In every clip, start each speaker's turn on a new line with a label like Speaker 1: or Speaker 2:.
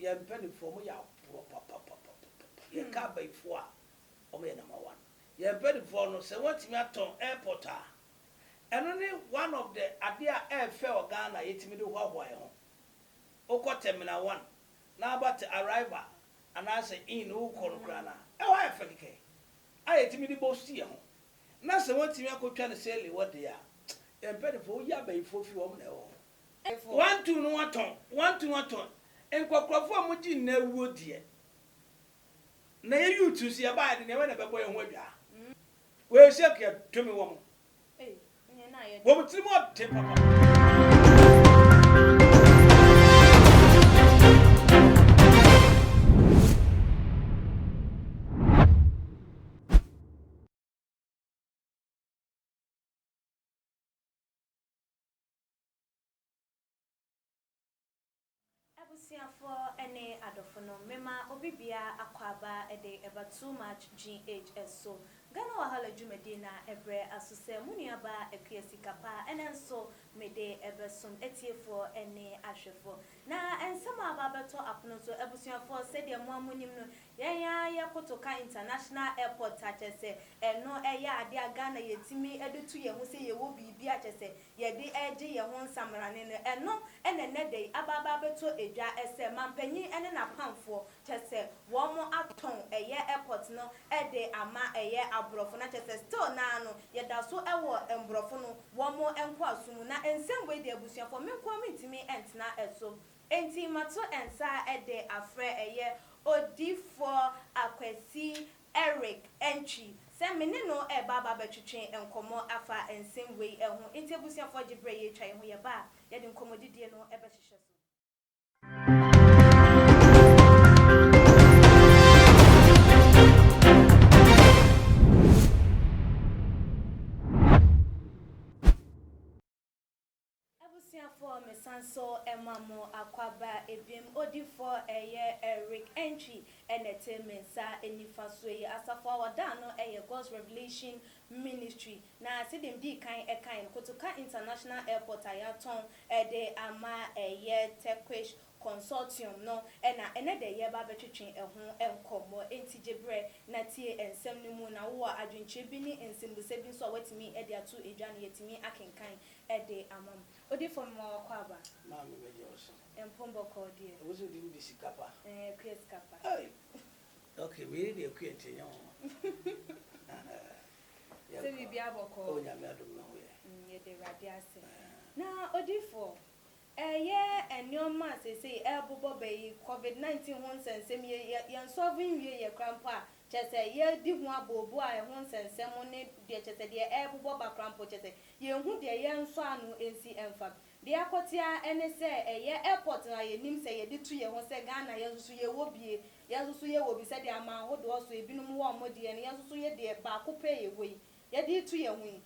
Speaker 1: ye penny for me ya papa ye ka by for o me number 1 ye penny for no say what me aton airport and only one of the idea air fair Ghana yetimi do hwa ho oko terminal 1 na about arrival and I say in who call grana e wa efekeke ayetimi di bosti ho na say what me akotwa ne sele what they are ye penny for ya by for fi wo na ho 1 2 no aton 1 2 aton enkokrofo amuji na wuo die na ye yutu si aba de ne we na bebo ye ho adwa we shake ya tumi wo mo
Speaker 2: nye na ye
Speaker 1: wo mutiri mo te papa
Speaker 2: for any adofono mema obibia akwaba ede eba too much ghs so Ghana wahala jumede na ebre asose muniaba ekiesikapa enenso mede ebesom etiefo ene ahwefo na ensema ababeto apono so ebusuafo sede muamunim no ya Kotoka International Airport achese eno eya ade Ghana yetimi edutu ye hu se ye wo bibi achese ye de eje ye ho nsamrane no eno enene dey ababeto edwa ese mampanyi ene na pamfo chese wo mo aton eye airport no ede ama eye abrofo na chese still na no ye da so ewo embrofo no wo mo enko asum na ensem we de abusuafo menko mitimi entna eso enti mato ensa ede afre eye odifo akwesi Eric entry se mene no e baba betwetwe enkomo afa ensem we ehu enti abusuafo gibre ye twa ye ho ye ba ye de enkomo didie no e be hwehwe so for mesanso emamo akwaba ebiem odifo eye Eric entry enete mensa enifaso ye asafo awada no eye God's Revelation Ministry na sidem di kan ekan Kotoka International Airport ayaton ede ama eye Tequish consortium no ena enede ye ba betwetwe eho enkomo entigebre na tie ensem no mu na wo adwenche bi ni ensembuse bi so watimi ede ato edwane yetimi akenkan ede amam odi from kwaba
Speaker 1: ma me beje oso
Speaker 2: empombo ko die
Speaker 1: wo so di ndi sikapa
Speaker 2: kapa
Speaker 1: okay we dey kwete nyo
Speaker 2: se bi bia boko
Speaker 1: o nya me adom no
Speaker 2: ye de radiase na odi for enioma say elbobo be COVID-19 ho nsensem ye solving ye krampa chese ye di hu abobo a ho nsensem ne de chese de elbobo ba krampo chese ye hu de ye nso anu ensi emfa de akotia ene se airport na ye nim se ye di tu ye ho se Ghana ye susu ye wobie ye susu ye wobi se de ama hodo so ebinum wo mo de ne ye susu ye de ba kope ye wei ye di tu ye hu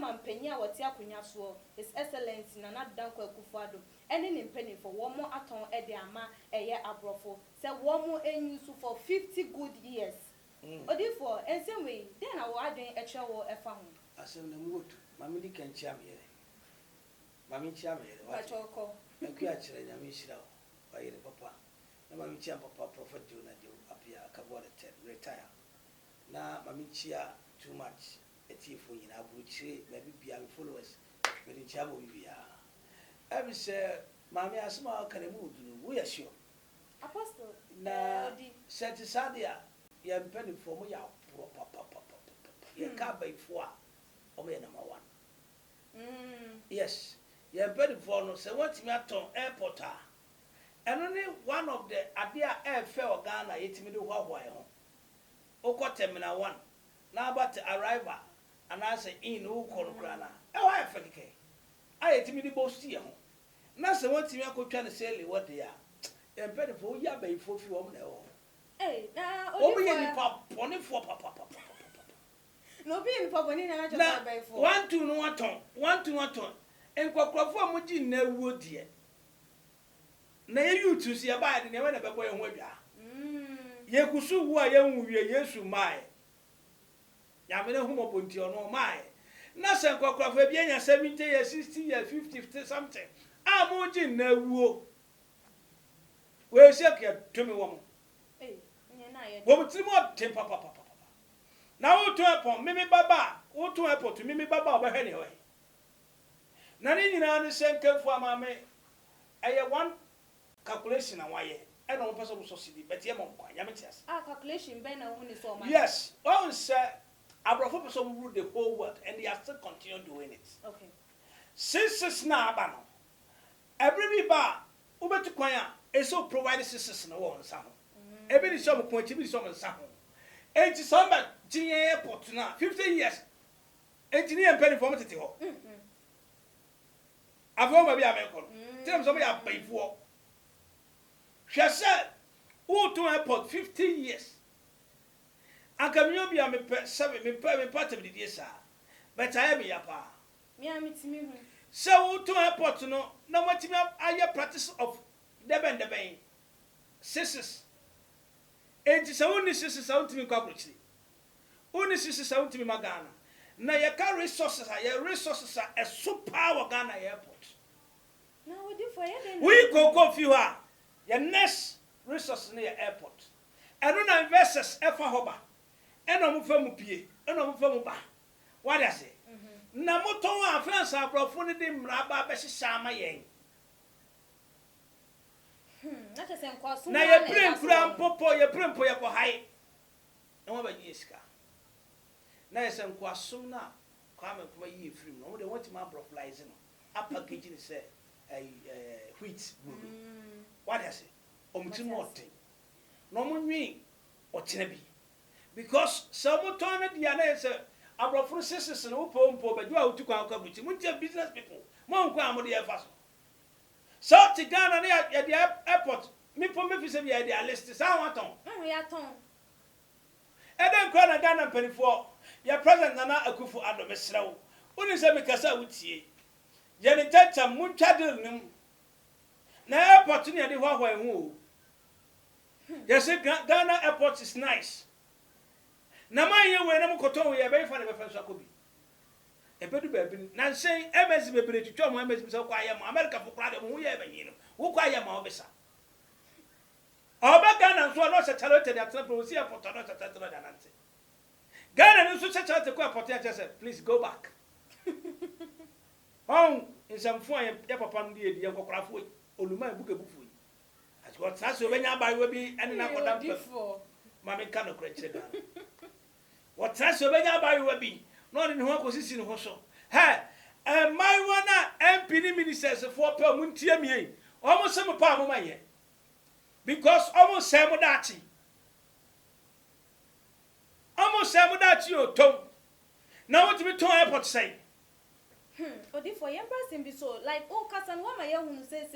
Speaker 2: mampanya wati akonya so His Excellency Nana Dankwa Akufo-Addo ene ne mpani for wo mo aton ede ama abrofo se wo mo enyusu for 50 good years odifo ensemwe den na wo adwen etwe wo efa ho
Speaker 1: asem na muotu mami di kan chia me yere mami chia me yere
Speaker 2: wa choko
Speaker 1: aku a kire nya me hira wa yere papa na mami chia papa prophet Jonah de apia kabore retire na mami chia too much etifo nyina abuchire ma bibia me followers me di chia bo bibia abi se mami asma ka ne mu dunu wo ya sure
Speaker 2: apostle
Speaker 1: na set sadia ya mpeni for mo ya papa ya ka by for o me number 1 yes ya mpeni for no se what me aton airport and only one of the idea air fair Ghana yetimi do hwa ho oko terminal 1 na about arrival and I say in who call grana e wa efekeke ayetimi di bosti ho na se what me akotwa ne sele what they are ya mpeni for ya by for fi o me na ho
Speaker 2: na
Speaker 1: o me ni papa for papa
Speaker 2: no be ni papa ni na just by for
Speaker 1: 1 2 no aton 1 2 aton enkokrofo amuji na wuo die na ye yutu si aba de ne we na bebo ye ho adwa ye kusu wu a ye nwuwie Yesu mai ya me ne hu mo ponti ono mai na se enkokrofo bi enya 70 years 60 years 50 something amuji na wuo we shake ya to me woman wo mtiri mo tem papa na wo to airport mimi baba wo to airport mimi baba obehwe ne we na ni nyina no senkefu amame eye one calculation na waye e no person so sidi but ye mo kwa ya metias
Speaker 2: calculation ben na hu ni so man
Speaker 1: yes one say abrofo person rule the whole world and they are still continue doing it
Speaker 2: okay
Speaker 1: since na aba no every ba ubetu kwan a eso provide sisters na wo nsa ho ebi ni so mo kwan chi bi so mo nsa ho enti so ba jinye airport na 50 years enti ni empany for tete ho avo ma bi ameko tell so mo ya baifo hwese wo to airport 50 years akamyo bi amepe 7 me part of the year sa but I am ya pa
Speaker 2: me amitimi hu
Speaker 1: so wo to airport no na matimi aye practice of deben sisters enti so woni sisters awntimi kwagrochiri woni sisters awntimi magana na ye ka resources a super power Ghana airport
Speaker 2: na we di for ye
Speaker 1: we go fi ha ye next resources near airport eno na investors efa hoba eno mo fa mu pie eno mo fa mu ba what I say na moton a France abrofo ne de mraba be hihya ma yen
Speaker 2: na te sen kwa so
Speaker 1: na ye prempura mpopo ye prempo ye ko hai na wa ba yi sika na ye sen kwa so na kwa me kuma yi free no de want ma broflize no apa packaging say wheat what I say omti moten no mo nwi otena bi because some ton na dia na say abrofo sisters no pompo ba dua utu kwa buti munti business people mo nkwa amode ye fa so ti Ghana na ya the airport me pom me fi se bi ya the list sa waton
Speaker 2: ya ton
Speaker 1: eden kwa na Ghana penifo ya president Nana Akufo Addo mesrew oni se me kasa wutie ye ni tata muntwa deal nim na airport ni de hwahwa hu yes Ghana airport is nice na man ye we na mkoton we be fa na be fa so akobi ebedu baby na nsen emezi bebere twitwa mo emezi so kwa ye mo America fo kra de mo ye banyi no wo kwa ye ma obesa oba Ghana so no se chalote de atena pro si airport no se tetro da nante Ghana no so se chalote kwa airport ya say please go back in some fun ye papa no de ye kokkrafo oluma ebuka bufu yi as got na so benya ba we bi ene na kodam
Speaker 2: before
Speaker 1: mama kan no kra chire Ghana what na so benya ba we bi no de ne ho akosisi ne ho so he my one MP ni ministers for pa muntie mi omo se mo pa mo maye because omo se mo dachi o tom na what me ton airport say
Speaker 2: odi for your person be so like oh kasan wa ma ye hunu say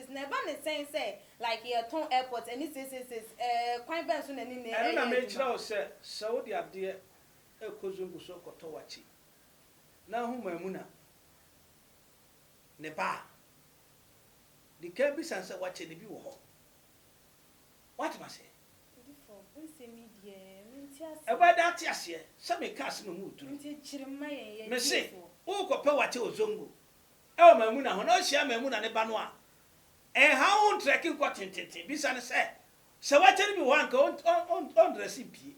Speaker 2: never ne say like your ton airport and it says kwan ben so na ni
Speaker 1: na na me kira o say Saudi ade ekozungu so koto wachi na hu mamuna ne ba the can be sense wachi ne bi wo ho what ma say
Speaker 2: odi for unse media mintia
Speaker 1: e ba da ti ase se me cast no mutu
Speaker 2: mintia chirima ye
Speaker 1: me say wo ko pe wachi ozongo e o mamuna ho na o hia mamuna ne ba no a ha on trekking kwa tentente bi san se wachi ne bi ho anka on recipe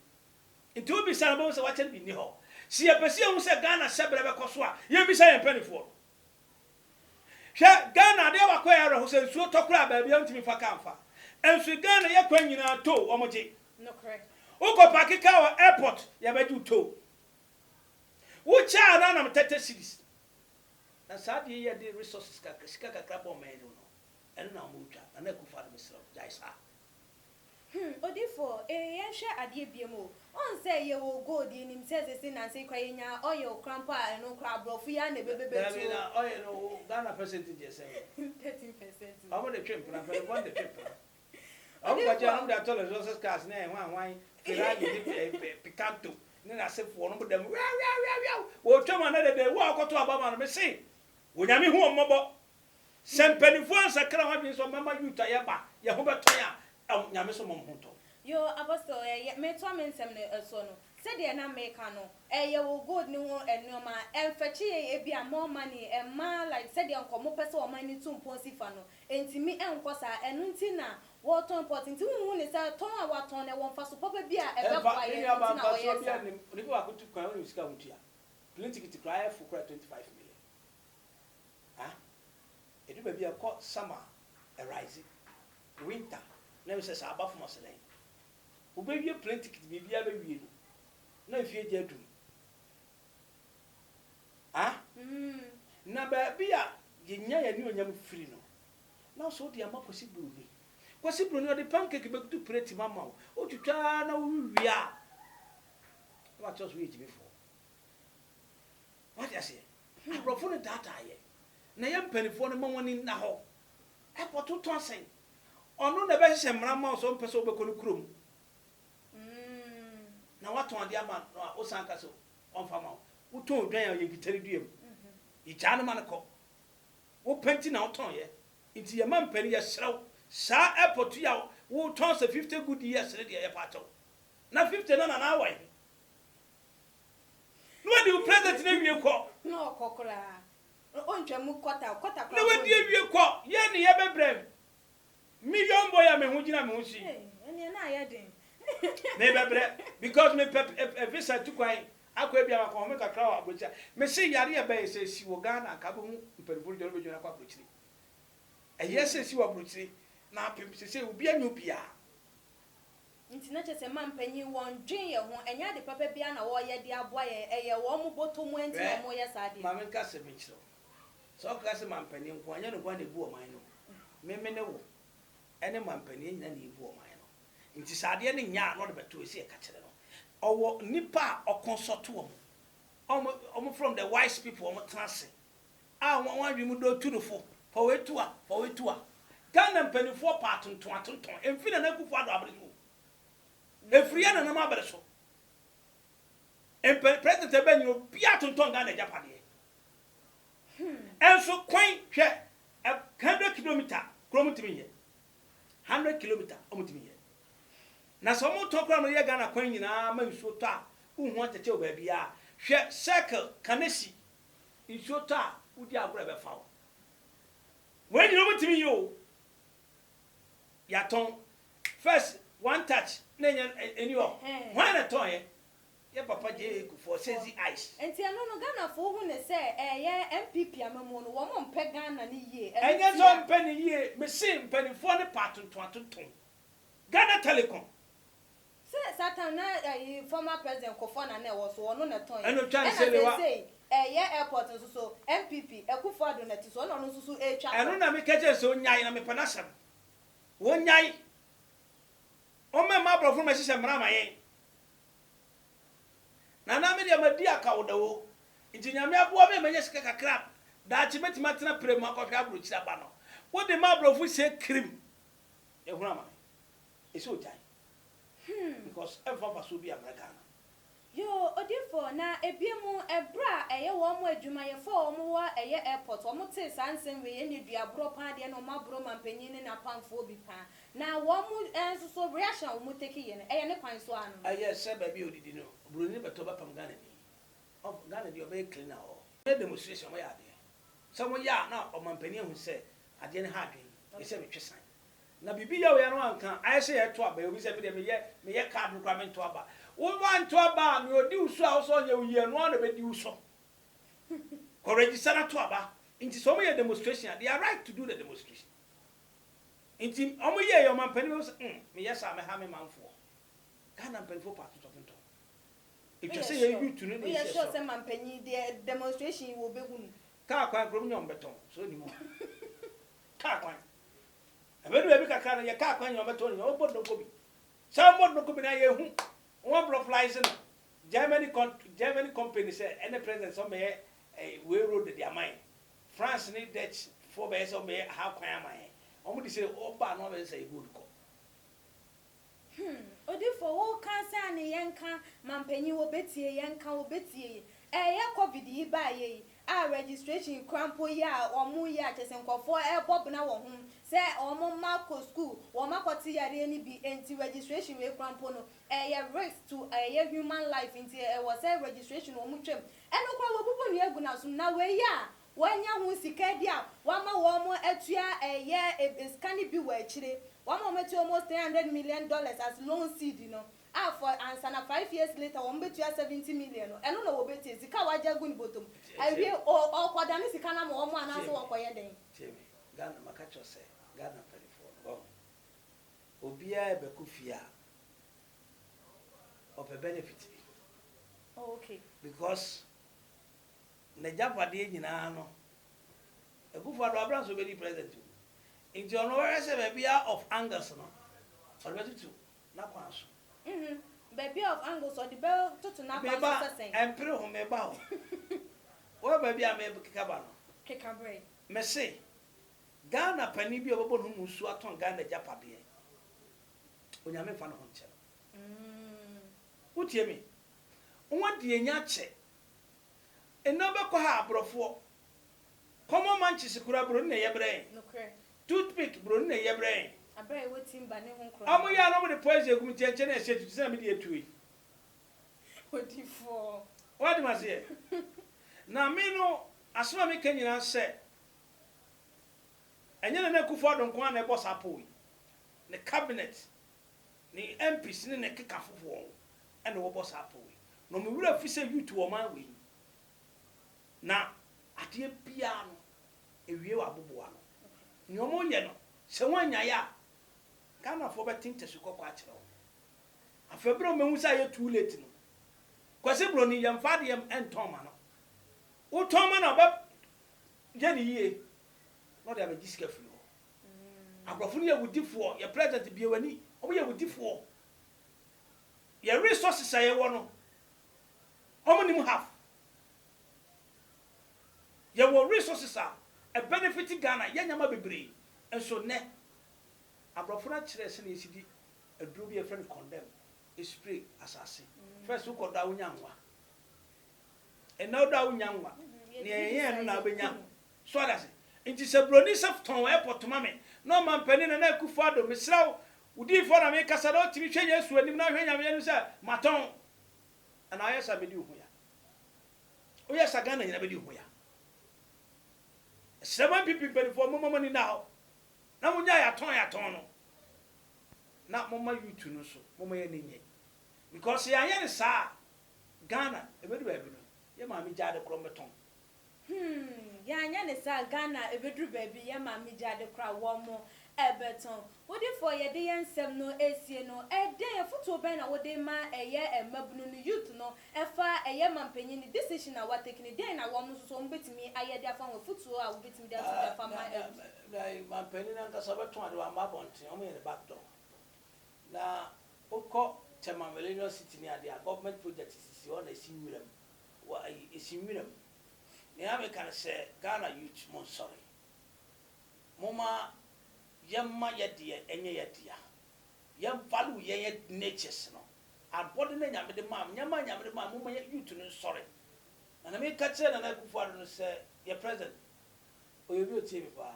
Speaker 1: it will be sanabo se wachi ne bi ni ho si e pese hu se Ghana sebere be koso a ye bi sa ye penifo hwe Ghana de wa kwa yaro ho se nsuo tokura ba bia ntimi fa kanfa ensu Ghana ye kwa nyina to omoje
Speaker 2: no correct
Speaker 1: uko pakika wa airport ya beju to wo cha na na tete cities na sadi ye de resources ka shika kakra bo me no eno na mo twa na Akufo Addo mesra jaisa
Speaker 2: odifo yen hwe ade biemo on say ye wo gold nim say na say kwa yenya oil crampa eno kra brofu ya na bebebe to
Speaker 1: na oil no Ghana percentage say
Speaker 2: 13%.
Speaker 1: I want the trip na for one the trip I'm going to am that resources cars na wan Ferrari Picanto na say for no dem wo twama na de wo akoto abama no me say wonyame hu ommobo sempanifo ansakra ho bi so mama yuta ye ba ye ho beto ya nyame so mom ho to
Speaker 2: yo apostle me to amensem ne so no said de na make no ye wo gold ni ho enoma emfachi ye bia more money ma like said de nkomo pese o mani to mponsi fa no entimi enkosa enu nti na what important who ne say ton a waton e won fa so papa bi a e be kwa ye
Speaker 1: na ba so bia ni bi wa kutu kwa woni sika mutua plane ticket cry for 25 million edu ba bia ko summer arise winter na we say sa aba from oselen wo be wie plane ticket bi bia be wie no na fie je adum na ba bia ye nya ya ni onyam free no na so de amakosi bruni kwasi bruni o de pancake be kutu plate mama o tutwa na wo wia what just we before what you say abrofo no data ye na ye mpanifo no mawoni na ho airport to asen ono na be hye mrama so mpese obekọ no krom na waton ade ama no o sanka so onfa ma wo ton dwan ya ye gitari duem icha no man ko wo penti na woton ye nti ye mampani ye hrew sa airport ya wo ton se 50 good years ne de ye pato na 50 na na awai no di president na wie ko
Speaker 2: no kokora ontwa mu kota
Speaker 1: na wadi wie ko ye ne ye bebrem million boy ya me hu gina me hu si
Speaker 2: ene na ya den
Speaker 1: me bebre because me visa to kwan akwa bia ma ko me kakra wa abrocha me se yare ya be se si wo Ghana ka bo hu mperifo de be jona kwa abrochiri eye se si wo abrochiri na pem se obi anyu bia
Speaker 2: nti na chese mampanyi won dwen ye ho enya de papa bia na wo ye de aboa ye eye wo mu boto mu enti wo ye saade
Speaker 1: ma men ka se me chiro so ka se mampanyi nko anya no kwa na ebu o man no me ne wo ene mampanyi nya na ebu o man no nti saade ne nya no de beto esi e ka kire no owo nipa okonsort wo omo from the wise people omo transe wan wi mu do tunufo for wetua Ghana mpanifo pa atonton emfina na kufu ado abreso efriya na ma abreso president ebanyo bia tonton Ghana japade enso kwan hwe 100 km kromutimi ye 100 km omutimi ye na so mo tokra no ye Ghana kwan nyina ma nsuo to a uhu atete o ba bia hwe circle kanesi nsuo to a udi agora be fawo when you omutimi yo ya ton first one touch na eni o when na ton ye papa je ku for says ice
Speaker 2: enti eno no Ghana fo hu ne se ye MPP amamu no wo mo mpe Ghana ne yie
Speaker 1: enye so mpe ne yie me se mpanifo ne patonton Ghana Telecom
Speaker 2: se satan na former president Kotoka na wo so ono na ton
Speaker 1: eno twan se le wa
Speaker 2: ye airport so MPP ekufo ado na ti so ono so etwa
Speaker 1: eno na me keje so nyai na me panasam wo nyai o me ma brofo ma sise mra ma yen na me dia madi aka wodawo nti nyame aboa me menye sika kakra da chi metima tena premu akofia abrochira ba no wo de ma brofo se cream e huna ma e so jai because ever so be American
Speaker 2: yo odifo na ebiemu ebra eye wo mo adwuma ye fo mo wa eye airport wo mo te sansem we ye ne duabro pa de no mabro mampanyin ne na pamfo bi pa na wo mo enso so reaction wo mo take ye ne eye ne kwan so anu
Speaker 1: aye se ba bi odidi no broni beto ba pam Ghana ni of Ghana di obe clean na o e demonstration mo ya de so mo ya na o mampanyin hu se ade ne ha dwen e se me twesan na bibi ya we no anka aye se ye to aba obi se me ye card requirement to aba wo want to aba me odi usu a so nya uye no na be di uso ko register to aba nti so mo ye demonstration they are right to do the demonstration nti omo ye yo mampani me yes am ha me manfo Ghana mpanfo part to it just say you to no
Speaker 2: yes sure say mampani the demonstration wo begunu
Speaker 1: ka kwa krom nyom beton so ni mo ka kwa abedu e bi kakra na ye ka kwa nyom beton nyom obodo ko bi some bodo ko bi na ye hu one block flies in Germany company say any president some we road their mind France need Dutch for be some how kwan man omo say oba no be say good ko
Speaker 2: odifo wo kan sa ne yenka mampanyi wo betie yenka wo betie ye covid yi ba ye a registration crampo ya omo ya chesenkofo bob na wo hum se omo mako school wo makoti yare ni bi enti registration we crampo no ye risk to human life enti was say registration wo mutwem eno kwa wo bubu ne egu na sum na we ya wanya hu sika dia wa ma wo mo atua scan bi wa chire one moment to almost $300 million as loan seed, you know. For answer 5 years later, one bet you 70 million. I don't know what it is. The car was just going bottom. I will all Quadanis, the Canam, one answer or quiet day.
Speaker 1: Jimmy, Ghana, Macacho say, Ghana, Penny Obia Bekufia of a benefit.
Speaker 2: Oh, okay.
Speaker 1: Because the Japade in Ano, a good for Abrams will be present. In John Warres, a beer of Angus, no, or better too, not once.
Speaker 2: Baby of Angus or the bell to not
Speaker 1: and pray on my bow. Well, baby, I may be cabano.
Speaker 2: Kikabre.
Speaker 1: Messay Ghana penny be over whom swat on Ghana Japade. When you make fun of him. What you mean? What do you nyache? A number coha brofo. Common manches could have brune your brain.
Speaker 2: No cray.
Speaker 1: Toothpick brune your brain.
Speaker 2: I bear with him by no one.
Speaker 1: I'm we are over the poison who change and said to send me to it.
Speaker 2: What for?
Speaker 1: What must say? Now, me no, as well me can you say. And you know, Kufa don't want a boss apple. The cabinet, the MPs in the kick off of wall, and the boss apple. No, me will have you to a man way. Now, at the piano, a real abubuano. No more yeno, so one ya. Can't afford a thing to suck quite long. A February moon say too late. Quasibroni yam fadium and Tomano. O Tomano about Jenny ye. Not have a disc of you. A profunia would differ, your present to be a knee, or we would differ. Your resources I want. How many have? Your resources are a benefiting Ghana, Yanyama Bibri, and so net. A profana children is a druby friend condemn, a spray assassin. First, who called down Yangwa. And now down Yangwa. Near now be young. So that's it. It is a bronis of Tom airport to mammy. No man penny and I could father, Miss Slow, would you for a make us a lot to be changed when you know when I'm Maton. And I yes, I be do here. Oh, yes, I got it, I be do here. 7 people for more money now. Now, when I turn not Mama you to know so, Mama any. Because I am sa Ghana, a very baby. Your mammy jad a chromaton.
Speaker 2: Yan sa Ghana, a bedroom baby, your mammy jad a crowd one more, Everton. What if for your day and some no AC no, a day a foot banner, what they ma a year and mabunu youth no, a far a year man penny decision I was taking a day and I want to bit me, I had their phone with foot, so I will bit me down to
Speaker 1: my penny and Casabaton to a map on Tommy in the back door. Now, Oko, Tema Millennial City near their government project is on a similar. Why is similar? Niame can say Ghana youth, mon sorry. Mama. Yamma yedia enye yedia yam value ye natures no abode na nyame de mam nyama nyame de mam mo you to no sorry na me ka kire na kufu ado no say your president oyebi o tie me pa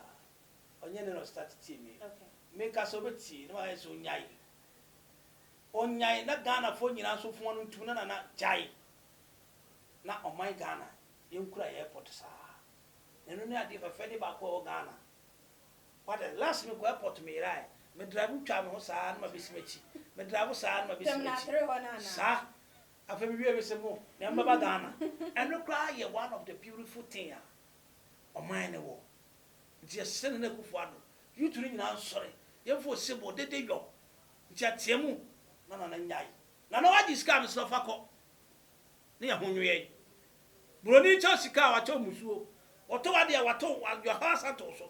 Speaker 1: onye ne no start tie me
Speaker 2: okay
Speaker 1: me ka so beti na ma so onyai na Ghana fo nyina so fo no ntum na jai na o my Ghana yenkura airport sa eno ne ade fa fede ba ko Ghana. What the last me go airport me right. Me drive twa me ho saa na ma besimechi. Me drive saa na ma besimechi. Sa afa me wie se mo. Me mbaba Ghana. And look cry one of the beautiful thing o man ne wo. Just send na kufu ado. You to nyina sorry. Ye fo sebo de yo. Ntia tiemu na nyai. Na no waji scam so fa ko. Ne ya honwe. Broni cha sika wa cha musuo. Oto wa de wato your house atoso.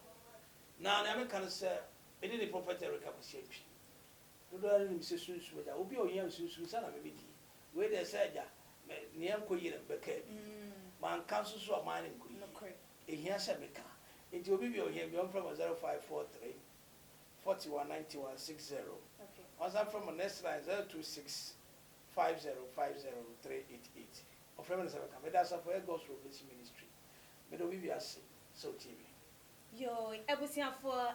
Speaker 1: Now, I can say, it is a prophet recapitulation. You don't need to say, I will be a young Susan, maybe. Where they said, Niam Queen and Beckett. Man, councils of mine in Queen. A here said, it will be your young from 0543 4191 60. Once I'm from a next line 026 5050 Of Feminist America, that's a for a gospel ministry. But we are so TV.
Speaker 2: Yo, ebusia for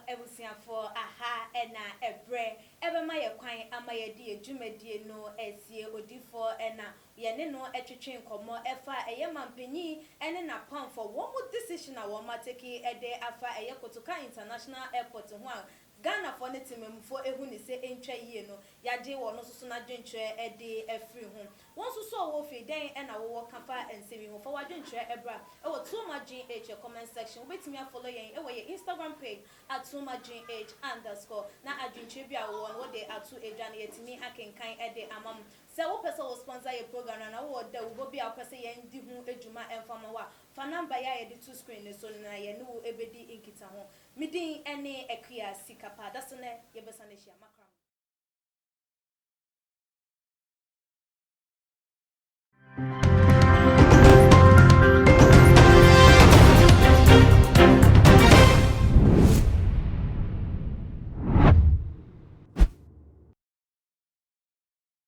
Speaker 2: aha ena ebre ebe ma ye kwan ama ye die dwumadie no esie odifo ena ye ne no etwetwe nkomo efa eye mampanyi ene na pan for one more decision a wo ma take ede afa eye Kotoka International Airport ho a Ghana for ne timemfo ehu ne se entwa yie no yagye wo no so na dwentwe de afiri ho won so wo fi den e na wo kafa ensemi ho for wadwentwe ebra e wo too much gh comment section wo betimi follow yen e wo ye Instagram page @too_much_gh_ na adwentwe bia wo no wo de atu edwa na yetimi akenkan e de amam se wo pese wo sponsor your program na wo da wo bia wo pese yen di hu edwuma enfama wa fa number ya ye de to screen so na ye ne wo ebedi inkita ho midin ene ekia sikapa dasone yebesa ne hia makram